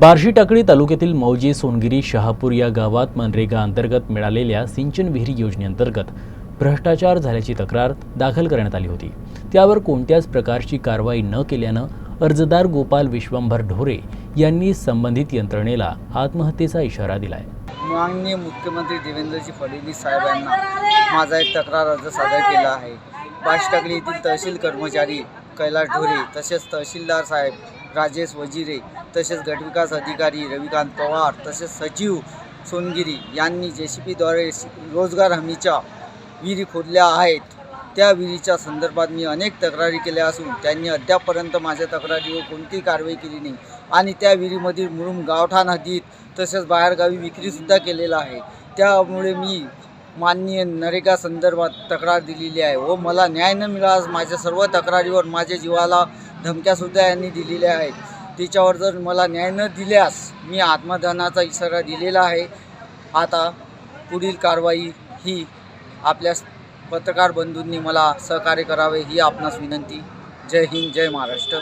बार्शी टाकळी तालुक्यातील मौजे सोनगिरी शहापूर या गावात मनरेगा अंतर्गत मिळालेल्या सिंचन विहिरी योजनेअंतर्गत भ्रष्टाचार झाल्याची तक्रार दाखल करण्यात आली होती। त्यावर कोणत्याच प्रकारची कारवाई न केल्यानं अर्जदार गोपाल विश्वंभर ढोरे यांनी संबंधित यंत्रणेला आत्महत्येचा इशारा दिलाय। माननीय मुख्यमंत्री देवेंद्रजी फडणवीस साहेबांना माझा एक तक्रार अर्ज सादर केला आहे। बार्शी टाकळी येथील तहसील कर्मचारी कैलास ढोरे तसेच तहसीलदार साहेब राजेश वजिरे तसेच गटविकास अधिकारी रविकांत पवार तसेच सचिव सोनगिरी यांनी JCBद्वारे रोजगार हमीच्या विहिरी खोदल्या आहेत। त्या विहिरीच्या संदर्भात मी अनेक तक्रारी केल्या असून त्यांनी अद्यापपर्यंत माझ्या तक्रारीवर कोणतीही कारवाई केली नाही आणि त्या विहिरीमधील मुरुम गावठाण हद्दीत तसेच बाहेरगावी विक्रीसुद्धा केलेला आहे। त्यामुळे मी माननीय नरेगा संदर्भात तक्रार दिलेली आहे व मला न्याय न मिळाल्यास माझ्या सर्व तक्रारीवर माझ्या जीवाला धमक्यासुद्धा यांनी दिलेल्या आहेत। त्याच्यावर जर मला न्याय न दिल्यास मी आत्मदहनाचा इशारा दिलेला आहे। आता पुढील कारवाई ही आपल्या पत्रकार बंधूंनी मला सहकार्य करावे ही आपणास विनंती। जय हिंद, जय महाराष्ट्र।